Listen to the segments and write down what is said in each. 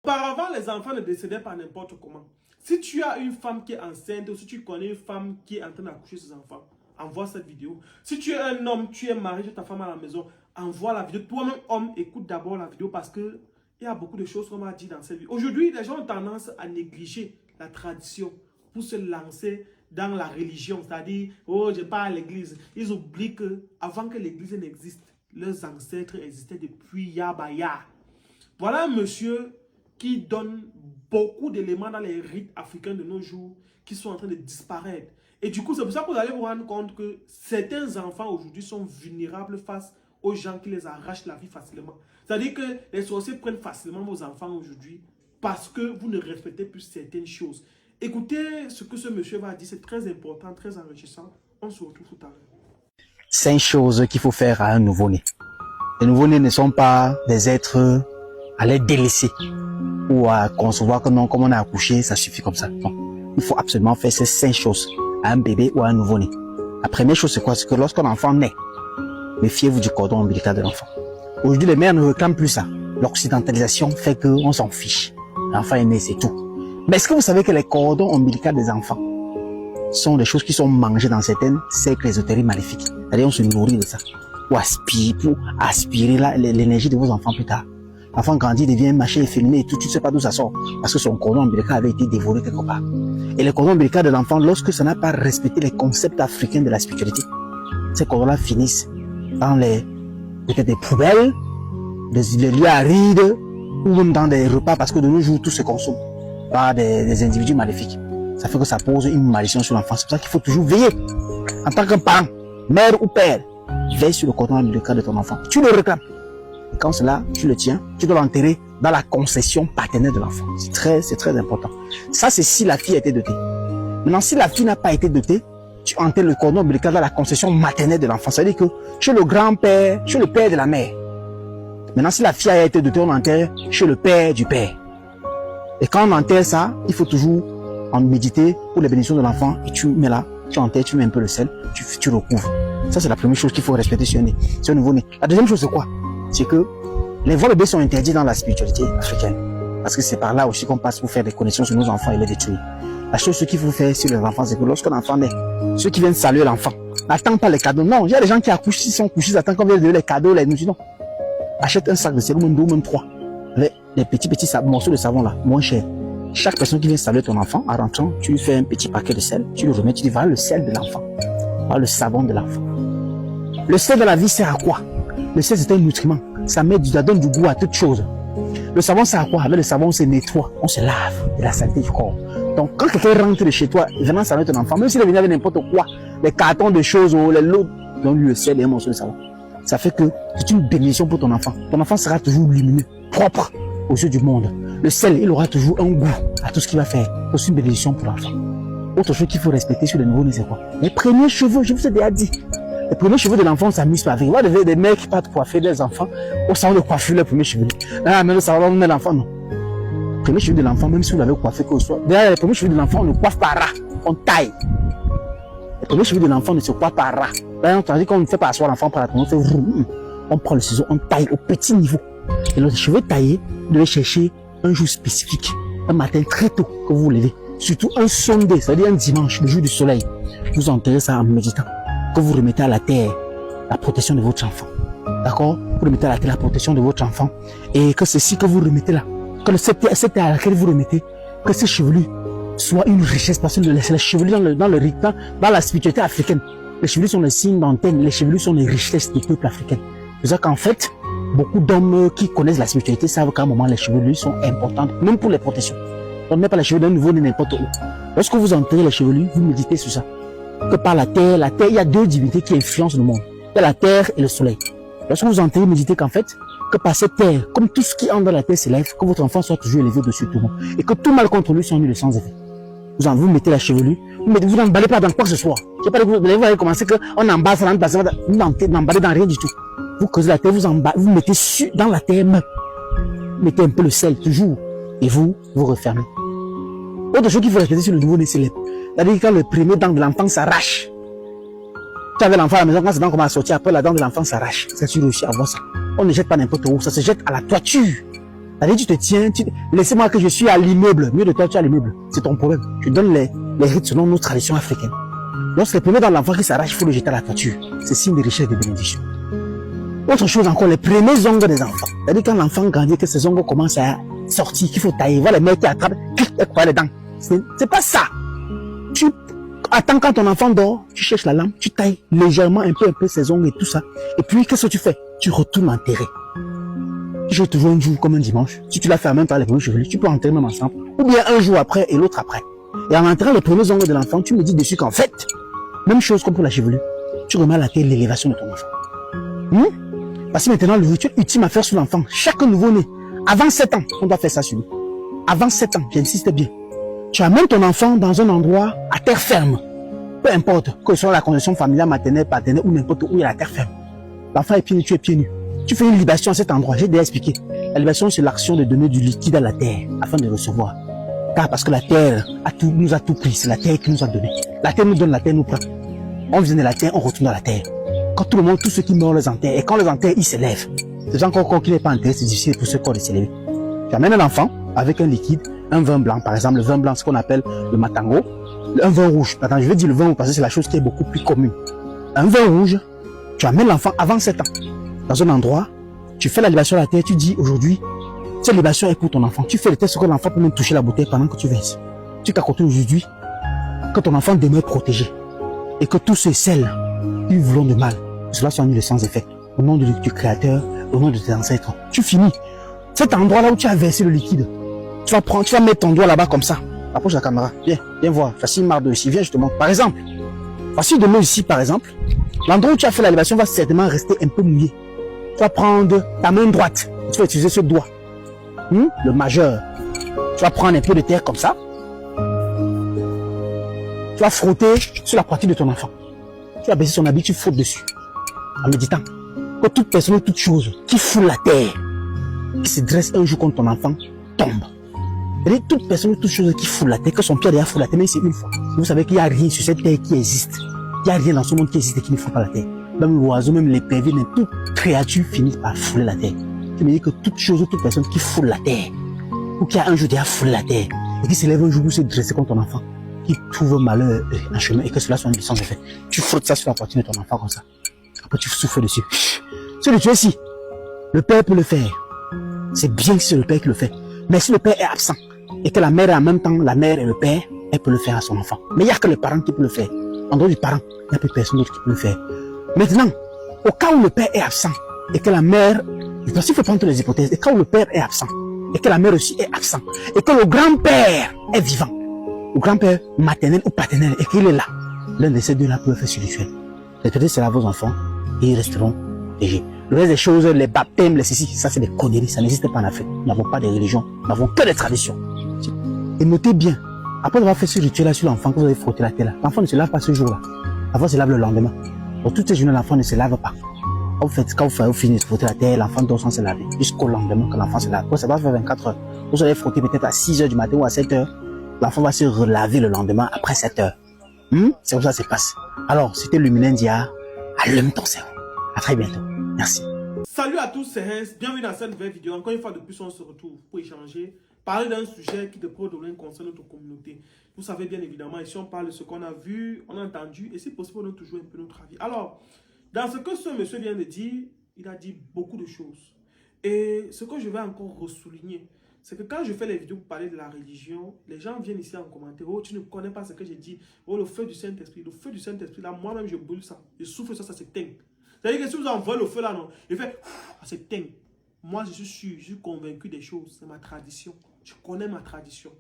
Auparavant, les enfants ne décédaient pas n'importe comment. Si tu as une femme qui est enceinte ou si tu connais une femme qui est en train d'accoucher ses enfants, envoie cette vidéo. Si tu es un homme, tu es marié, tu as ta femme à la maison, envoie la vidéo. Toi-même, homme, écoute d'abord la vidéo parce que il y a beaucoup de choses qu'on m'a dit dans cette vidéo. Aujourd'hui, les gens ont tendance à négliger la tradition pour se lancer dans la religion. C'est-à-dire, oh, je pars à l'église. Ils oublient qu'avant que l'église n'existe, leurs ancêtres existaient depuis Yabaya. Voilà un monsieur qui donne beaucoup d'éléments dans les rites africains de nos jours qui sont en train de disparaître. Et du coup, c'est pour ça que vous allez vous rendre compte que certains enfants aujourd'hui sont vulnérables face aux gens qui les arrachent la vie facilement. C'est-à-dire que les sorciers prennent facilement vos enfants aujourd'hui parce que vous ne respectez plus certaines choses. Écoutez ce que ce monsieur va dire, c'est très important, très enrichissant. On se retrouve tout à l'heure. 5 choses qu'il faut faire à un nouveau-né. Les nouveau-nés ne sont pas des êtres à les délaisser ou à concevoir que non, comme on a accouché, ça suffit comme ça. Non. Il faut absolument faire ces 5 choses à un bébé ou à un nouveau-né. La première chose, c'est quoi? C'est que lorsqu'un enfant naît, méfiez-vous du cordon ombilical de l'enfant. Aujourd'hui, les mères ne réclament plus ça. L'occidentalisation fait qu'on s'en fiche. L'enfant est né, c'est tout. Mais est-ce que vous savez que les cordons ombilicaux des enfants sont des choses qui sont mangées dans certaines cercles ésotériques maléfiques? C'est-à-dire, on se nourrit de ça. Pour aspirer l'énergie de vos enfants plus tard. L'enfant grandit, devient machin efféminé et tout, tu ne sais pas d'où ça sort. Parce que son cordon ombilical avait été dévoré quelque part. Et le cordon ombilical de l'enfant, lorsque ça n'a pas respecté les concepts africains de la spiritualité, ces cordons-là finissent dans peut-être des poubelles, des lieux arides, ou même dans des repas, parce que de nos jours, tout se consomme par des individus maléfiques. Ça fait que ça pose une malédiction sur l'enfant. C'est pour ça qu'il faut toujours veiller. En tant que parent, mère ou père, veille sur le cordon ombilical de ton enfant. Tu le réclames. Et quand cela, tu le tiens, tu dois l'enterrer dans la concession paternelle de l'enfant. C'est très important. Ça, c'est si la fille a été dotée. Maintenant, si la fille n'a pas été dotée, tu enterres le cordon ombilical dans la concession maternelle de l'enfant. C'est-à-dire que chez le grand-père, chez le père de la mère. Maintenant, si la fille a été dotée, on enterre chez le père du père. Et quand on enterre ça, il faut toujours en méditer pour les bénédictions de l'enfant. Et tu mets là, tu enterres, tu mets un peu le sel, tu recouvres. Ça, c'est la première chose qu'il faut respecter sur un nouveau-né. La deuxième chose, c'est quoi? C'est que les vols bébés sont interdits dans la spiritualité africaine. Parce que c'est par là aussi qu'on passe pour faire des connexions sur nos enfants et les détruire. La chose qu'il faut faire sur les enfants, c'est que lorsqu'un enfant naît, ceux qui viennent saluer l'enfant, n'attendent pas les cadeaux. Non, il y a des gens qui accouchent, ils sont couchés, ils attendent qu'on vienne donner les cadeaux, les nourritures. Non. Achète un sac de sel, ou même 2, ou même 3. Avec les petits morceaux de savon là, moins cher. Chaque personne qui vient saluer ton enfant, en rentrant, tu lui fais un petit paquet de sel, tu lui remets, tu dis voilà le sel de l'enfant. Voilà le savon de l'enfant. Le sel de la vie sert à quoi? Le sel, c'est un nutriment. Ça donne du goût à toute chose. Le savon, c'est à quoi? Avec le savon, on se nettoie, on se lave de la saleté du corps. Donc, quand quelqu'un rentre de chez toi, venant saluer ton enfant, même s'il est venu avec n'importe quoi, les cartons de choses ou les lots, donne-lui le sel et un morceau de savon. Ça fait que c'est une bénédiction pour ton enfant. Ton enfant sera toujours lumineux, propre aux yeux du monde. Le sel, il aura toujours un goût à tout ce qu'il va faire. C'est une bénédiction pour l'enfant. Autre chose qu'il faut respecter sur les nouveaux-nés, c'est quoi? Les premiers cheveux, je vous ai déjà dit. Les premiers cheveux de l'enfant, on s'amuse pas avec. Vous voyez des mecs qui partent coiffer des enfants au salon de coiffure, les premiers cheveux. Ah, mais le salon de l'enfant, non. Les premiers cheveux de l'enfant, même si vous l'avez coiffé que ce soit. D'ailleurs, les premiers cheveux de l'enfant, on ne coiffe pas ras, on taille. Les premiers cheveux de l'enfant ne se coiffent pas ras. D'ailleurs, on dit qu'on ne fait pas asseoir l'enfant par la tête, on fait vroom. On prend le ciseau, on taille au petit niveau. Et les cheveux taillés, vous devez chercher un jour spécifique, un matin très tôt que vous vous levez. Surtout un Sunday, c'est-à-dire un dimanche, le jour du soleil. Vous enterrez ça en méditant. Que vous remettez à la terre la protection de votre enfant. D'accord? Vous remettez à la terre la protection de votre enfant. Et que ceci que vous remettez là, que cette terre à laquelle vous remettez, que ces chevelus soient une richesse, parce que les chevelus dans la spiritualité africaine, les chevelus sont les signes d'antenne, les chevelus sont les richesses du peuple africain. C'est ça qu'en fait, beaucoup d'hommes qui connaissent la spiritualité savent qu'à un moment, les chevelus sont importantes, même pour les protections. On ne met pas les cheveux d'un nouveau-né n'importe où. Lorsque vous enterrez les chevelus, vous méditez sur ça. Que par la terre, il y a 2 divinités qui influencent le monde. Il y a la terre et le soleil. Lorsque vous enterrez, méditez qu'en fait, que par cette terre, comme tout ce qui entre dans la terre s'élève, que votre enfant soit toujours élevé au-dessus de tout le monde. Et que tout mal contre lui soit nul et sans effet. Vous mettez la chevelure, vous n'emballez pas dans quoi que ce soit. Je sais pas, vous allez commencer qu'on emballe ça, vous n'emballez dans rien du tout. Vous creusez la terre, vous mettez dans la terre même. Vous mettez un peu le sel, toujours. Et vous refermez. Autre chose qu'il faut respecter sur le nouveau-né, c'est c'est-à-dire quand le premier dent de l'enfant s'arrache. Tu avais l'enfant à la maison, quand cette dent commence à sortir, après la dent de l'enfant s'arrache. C'est sûr aussi à voir ça. On ne jette pas n'importe où, ça se jette à la toiture. C'est-à-dire, tu te tiens, laissez-moi que je suis à l'immeuble. Mieux de toi, tu es à l'immeuble. C'est ton problème. Tu donnes les rites selon nos traditions africaines. Lorsque le premier dans l'enfant qui s'arrache, il faut le jeter à la toiture. C'est signe de richesse et de bénédiction. Autre chose encore, les premiers ongles des enfants. C'est-à-dire, quand l'enfant grandit, que ses ongles commencent à sortir, qu'il faut tailler. Voilà les mecs qui attrapent, et quoi les dents. C'est pas ça. Tu attends quand ton enfant dort, tu cherches la lampe, tu tailles légèrement un peu ses ongles et tout ça. Et puis, qu'est-ce que tu fais? Tu retournes enterrer. Tu joues toujours un jour comme un dimanche. Si tu l'as fait en même temps les premiers chevelus, tu peux enterrer même ensemble. Ou bien un jour après et l'autre après. Et en enterrant les premiers ongles de l'enfant, tu me dis dessus qu'en fait, même chose comme pour la chevelure, tu remets à la terre l'élévation de ton enfant. Parce que maintenant, le rituel ultime à faire sur l'enfant, chaque nouveau-né, avant 7 ans, on doit faire ça sur lui. Avant 7 ans, j'insiste bien. Tu amènes ton enfant dans un endroit à terre ferme. Peu importe, que ce soit la condition familiale, maternelle, paternelle ou n'importe où il y a la terre ferme. L'enfant est pieds nus, tu es pieds nus. Tu fais une libation à cet endroit, j'ai déjà expliqué. La libation, c'est l'action de donner du liquide à la terre afin de recevoir. Car parce que la terre nous a tout pris, c'est la terre qui nous a donné. La terre nous donne, la terre nous prend. On vient de la terre, on retourne dans la terre. Quand tout le monde, tous ceux qui meurent les enterrent, et quand les enterrent, ils s'élèvent. C'est encore corps qui n'est pas enterré, c'est difficile pour ce corps de s'élever. Tu amènes un enfant avec un liquide, un vin blanc, par exemple, le vin blanc, ce qu'on appelle le matango, un vin rouge. Attends, je vais dire le vin rouge parce que c'est la chose qui est beaucoup plus commune. Un vin rouge, tu amènes l'enfant avant 7 ans, dans un endroit, tu fais la libation à la terre, tu dis aujourd'hui, cette libation est pour ton enfant. Tu fais le test que l'enfant peut même toucher la bouteille pendant que tu verses. Tu t'accordes aujourd'hui que ton enfant demeure protégé et que tous ceux celles qui voulons de mal, cela soit annulé sans effet. Au nom du Créateur, au nom de tes ancêtres. Tu finis. Cet endroit-là où tu as versé le liquide, tu vas mettre ton doigt là-bas comme ça. Approche la caméra. Viens voir. Voici une marre de ici. Viens, je te montre. Par exemple, voici de l'eau ici, par exemple. L'endroit où tu as fait la libation va certainement rester un peu mouillé. Tu vas prendre ta main droite. Tu vas utiliser ce doigt. Le majeur. Tu vas prendre un peu de terre comme ça. Tu vas frotter sur la poitrine de ton enfant. Tu vas baisser son habit, tu frottes dessus. En méditant. Que toute personne, toute chose qui foule la terre, qui se dresse un jour contre ton enfant, tombe. Et toute personne, toute chose qui foule la terre, que son pied derrière foule la terre, même si c'est une fois. Vous savez qu'il n'y a rien sur cette terre qui existe. Il n'y a rien dans ce monde qui existe et qui ne foule pas la terre. Même l'oiseau, même l'épervier, même toute créature finit par fouler la terre. Tu me dis que toute chose, toute personne qui foule la terre, ou qui a un jour déjà foulé la terre, et qui se lève un jour pour se dresser contre ton enfant, qui trouve malheur en chemin et que cela soit un sans effet. Tu frottes ça sur la poitrine de ton enfant comme ça. Après tu souffles dessus. Ce rituel-ci, le père peut le faire. C'est bien que c'est le père qui le fait. Mais si le père est absent et que la mère est en même temps, la mère et le père, elle peut le faire à son enfant. Mais il n'y a que les parents qui peuvent le faire. En dehors du parent, il n'y a plus personne d'autre qui peut le faire. Maintenant, au cas où le père est absent et que la mère, parce qu'il faut prendre toutes les hypothèses, et quand le père est absent et que la mère aussi est absente et que le grand-père est vivant, le grand-père maternel ou paternel et qu'il est là, l'un de ces deux-là peut faire ce rituel. Répétez cela à vos enfants et ils resteront légers. Le reste des choses, les baptêmes, les ceci, ça c'est des conneries, ça n'existe pas en Afrique. Nous n'avons pas de religion, nous n'avons que des traditions. Et notez bien, après avoir fait ce rituel-là sur l'enfant, que vous avez frotté la terre là, l'enfant ne se lave pas ce jour-là. L'enfant se lave le lendemain. Pour toutes ces journées, l'enfant ne se lave pas. Quand vous finissez de frotter la terre, l'enfant dort sans se laver. Jusqu'au lendemain que l'enfant se lave. Ça va faire 24 heures. Vous allez frotter peut-être à 6 heures du matin ou à 7 heures. L'enfant va se relaver le lendemain après 7 heures. C'est comme ça que ça se passe. Alors, c'était Luminendia. Allume ton cerveau. À très bientôt. Merci. Salut à tous, c'est Hans. Bienvenue dans cette nouvelle vidéo. Encore une fois de plus, on se retrouve pour échanger, parler d'un sujet qui de près ou de loin concerne notre communauté. Vous savez bien évidemment, ici on parle de ce qu'on a vu, on a entendu, et si possible, on donne toujours un peu notre avis. Alors, dans ce que ce monsieur vient de dire, il a dit beaucoup de choses. Et ce que je vais encore ressouligner, c'est que quand je fais les vidéos pour parler de la religion, les gens viennent ici en commentaire. Oh, tu ne connais pas ce que j'ai dit. Oh, le feu du Saint-Esprit. Le feu du Saint-Esprit, là, moi-même, je brûle ça. Je souffle ça, ça s'éteint. C'est-à-dire que si vous envoyez le feu là, non, il fait, ça s'éteint. Moi, je suis sûr, je suis convaincu des choses. C'est ma tradition. Je connais ma tradition.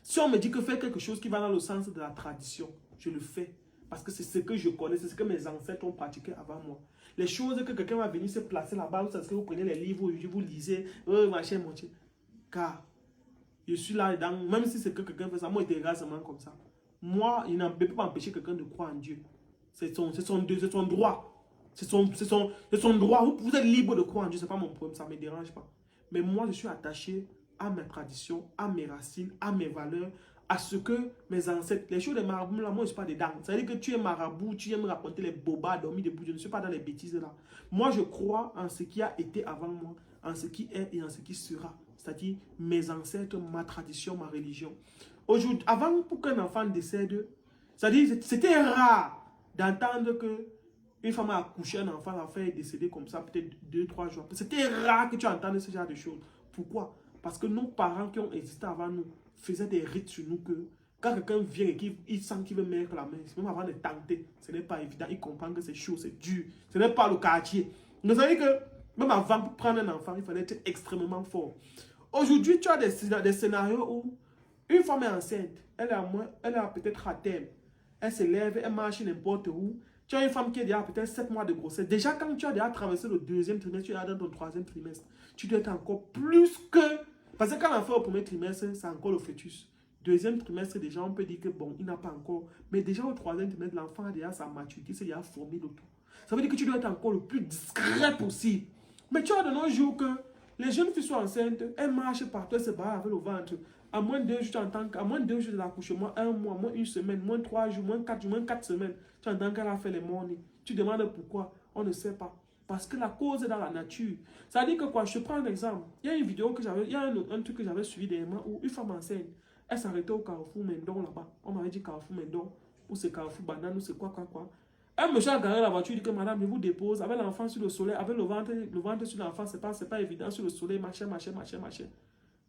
Si on me dit que faire quelque chose qui va dans le sens de la tradition, je le fais. Parce que c'est ce que je connais, c'est ce que mes ancêtres ont pratiqué avant moi. Les choses que quelqu'un va venir se placer là-bas, c'est ce que vous prenez les livres, vous lisez, machin, machin. Car je suis là dedans, même si c'est que quelqu'un fait ça, moi, il est seulement comme ça. Moi, il ne peut pas empêcher quelqu'un de croire en Dieu. C'est son droit. C'est son droit. Vous êtes libre de croire en Dieu, ce n'est pas mon problème, ça ne me dérange pas. Mais moi, je suis attaché à mes traditions, à mes racines, à mes valeurs, à ce que mes ancêtres, les choses des marabouts, là, moi, je ne suis pas dedans. Ça veut dire que tu es marabout, tu aimes raconter les bobas, dormir debout, je ne suis pas dans les bêtises là. Moi, je crois en ce qui a été avant moi, en ce qui est et en ce qui sera. c'est-à-dire mes ancêtres, ma tradition, ma religion. Aujourd'hui, avant pour qu'un enfant décède, c'est-à-dire c'était rare d'entendre que une femme a accouché un enfant, l'enfant est décédé comme ça, peut-être 2-3 jours. C'était rare que tu entendes ce genre de choses. Pourquoi? Parce que nos parents qui ont existé avant nous faisaient des rites sur nous que quand quelqu'un vient et qu'il sent qu'il veut mettre la main, même avant de tenter, ce n'est pas évident. Il comprend que c'est chaud, c'est dur. Ce n'est pas le quartier. Vous savez que même avant pour prendre un enfant, il fallait être extrêmement fort. Aujourd'hui, tu as des scénarios où une femme est enceinte, elle a peut-être à terme, elle se lève, elle marche n'importe où. Tu as une femme qui est déjà peut-être 7 mois de grossesse. Déjà, quand tu as déjà traversé le 2e trimestre, tu es dans ton 3e trimestre. Tu dois être encore plus que... Parce que quand l'enfant est au 1er trimestre, c'est encore le fœtus. 2e trimestre, déjà, on peut dire que bon, il n'a pas encore. Mais déjà au 3e trimestre, l'enfant a déjà sa maturité, c'est déjà formé le tout. Ça veut dire que tu dois être encore le plus discret possible. Mais tu as de nos jours que les jeunes filles sont enceintes, elles marchent partout, elles se barrent avec le ventre. À moins de 2 jours, à moins de 2 jours de l'accouchement, 1 mois, moins 1 semaine, moins 3 jours, moins 4 jours, moins 4 semaines, tu entends qu'elle a fait les mornings. Tu demandes pourquoi, on ne sait pas. Parce que la cause est dans la nature. Ça veut dire que quoi, je prends un exemple. Il y a une vidéo que j'avais, il y a un truc que j'avais suivi dernièrement où une femme enceinte, elle s'arrêtait au Carrefour Mendon là-bas. On m'avait dit Carrefour Mendon, ou c'est Carrefour Banane, ou c'est quoi. Un monsieur a garé la voiture, il dit que madame, je vous dépose avec l'enfant sur le soleil, avec le ventre sur l'enfant, c'est pas évident sur le soleil, machin.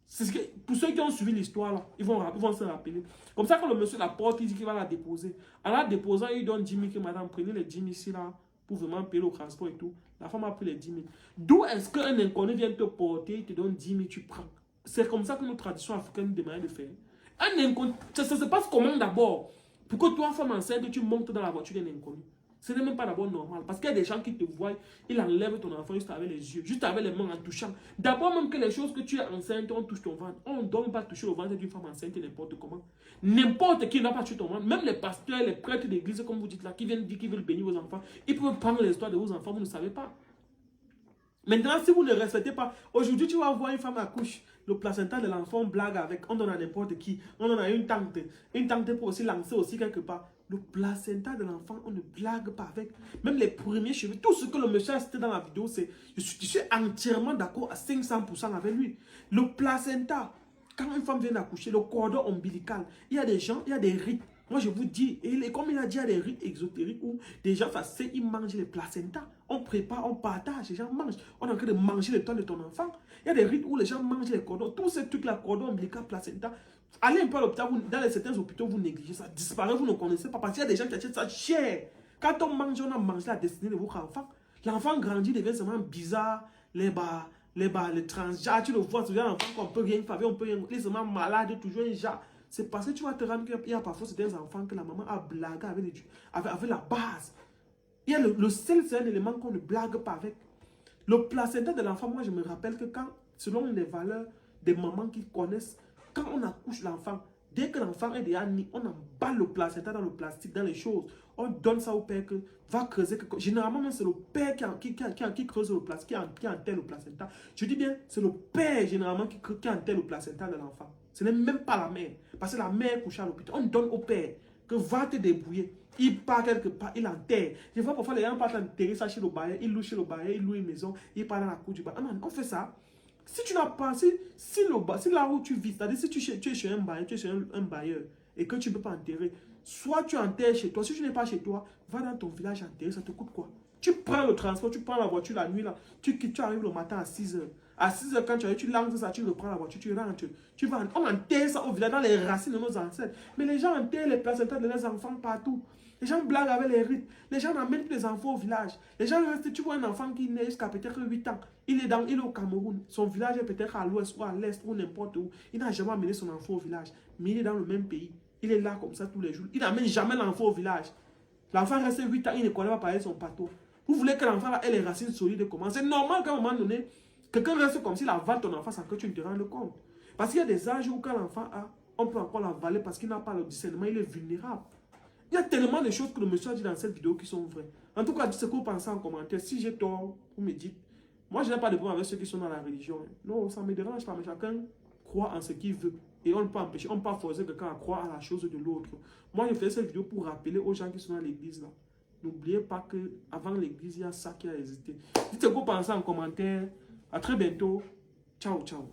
C'est ce que, pour ceux qui ont suivi l'histoire, là, ils vont se rappeler. Comme ça, quand le monsieur la porte, il dit qu'il va la déposer. En la déposant, il donne 10 000 que madame, prenez les 10 000 ici, là, pour vraiment payer le transport et tout. La femme a pris les 10 000. D'où est-ce qu'un inconnu vient te porter, il te donne 10 000, tu prends. C'est comme ça que nos traditions africaines demandent de faire. Un inconnu, ça se passe comment d'abord? Pour que toi, femme enceinte, tu montes dans la voiture d'un inconnu. Ce n'est même pas d'abord normal. Parce qu'il y a des gens qui te voient, ils enlèvent ton enfant juste avec les yeux, juste avec les mains en touchant. D'abord même que les choses que tu es enceinte, on touche ton ventre. On ne doit pas toucher le ventre d'une femme enceinte n'importe comment. N'importe qui n'a pas touché ton ventre. Même les pasteurs, les prêtres d'église, comme vous dites là, qui viennent dire qu'ils veulent bénir vos enfants, ils peuvent prendre l'histoire de vos enfants, vous ne savez pas. Maintenant, si vous ne respectez pas, aujourd'hui tu vas voir une femme accouche, le placenta de l'enfant, on blague avec, on donne à n'importe qui, on donne à une tante pour aussi lancer aussi quelque part. Le placenta de l'enfant, on ne blague pas avec. Même les premiers cheveux, tout ce que le monsieur a cité dans la vidéo, c'est, je suis entièrement d'accord à 500% avec lui. Le placenta, quand une femme vient d'accoucher, le cordon ombilical, il y a des gens, il y a des rites. Moi, je vous dis, et comme il a dit, il y a des rites exotériques où des gens, ils mangent les placentas. On prépare, on partage, les gens mangent. On est en train de manger le temps de ton enfant. Il y a des rites où les gens mangent les cordons. Tous ces trucs-là, cordon ombilical, placenta. Allez un peu à l'hôpital, dans certains hôpitaux, vous négligez ça. Disparaît, vous ne connaissez pas. Parce qu'il y a des gens qui achètent ça cher. Quand on mange, on a mangé la destinée de votre enfant. L'enfant grandit, devient seulement bizarre. Les transgenres, tu le vois, c'est un enfant qu'on peut rien faire, on peut rien. Il est seulement malade, toujours un genre. C'est parce que tu vas te rendre qu'il y a parfois certains enfants que la maman a blagué avec la base. Il y a le sel, c'est un élément qu'on ne blague pas avec. Le placenta de l'enfant, moi je me rappelle que quand, selon les valeurs des mamans qui connaissent, quand on accouche l'enfant, dès que l'enfant est déjà né, on emballe le placenta dans le plastique, dans les choses. On donne ça au père que va creuser. Généralement, c'est le père qui creuse le plastique, qui enterre le placenta. Je dis bien, c'est le père généralement qui enterre le placenta de l'enfant. Ce n'est même pas la mère. Parce que la mère couche à l'hôpital. On donne au père que va te débrouiller. Il part quelque part, il enterre. Je vois parfois les gens partent enterrer ça chez le bailleur. Il loue chez le bailleur, il loue une maison, il part dans la cour du bailleur. On fait ça. Si tu n'as pas, si là où tu vis, c'est-à-dire si tu es chez un bailleur, tu es chez un bailleur et que tu ne peux pas enterrer, soit tu enterres chez toi. Si tu n'es pas chez toi, va dans ton village enterrer. Ça te coûte quoi? Tu prends le transport, tu prends la voiture la nuit là, tu arrives le matin à 6 h. À 6 h, quand tu arrives, tu lances ça, tu reprends la voiture, tu rentres. On enterre ça au village, dans les racines de nos ancêtres. Mais les gens enterrent les placentas de leurs enfants partout. Les gens blaguent avec les rites. Les gens n'amènent plus les enfants au village. Les gens restent, tu vois un enfant qui naît jusqu'à peut-être 8 ans. Il est au Cameroun. Son village est peut-être à l'ouest ou à l'est ou n'importe où. Il n'a jamais amené son enfant au village. Mais il est dans le même pays. Il est là comme ça tous les jours. Il n'amène jamais l'enfant au village. L'enfant reste 8 ans, il ne connaît pas parler son patois. Vous voulez que l'enfant ait les racines solides comment? C'est normal qu'à un moment donné, quelqu'un reste comme s'il avale ton enfant sans que tu ne te rendes compte. Parce qu'il y a des âges où quand l'enfant a, on peut encore l'avaler parce qu'il n'a pas le discernement, il est vulnérable. Il y a tellement de choses que le monsieur a dit dans cette vidéo qui sont vraies. En tout cas, dites ce que vous pensez en commentaire. Si j'ai tort, vous me dites. Moi, je n'ai pas de problème avec ceux qui sont dans la religion. Non, ça ne me dérange pas, mais chacun croit en ce qu'il veut. Et on ne peut pas empêcher, on ne peut pas forcer quelqu'un à croire à la chose de l'autre. Moi, je fais cette vidéo pour rappeler aux gens qui sont dans l'église là. N'oubliez pas qu'avant l'église, il y a ça qui a existé. Dites ce que vous pensez en commentaire. À très bientôt. Ciao, ciao.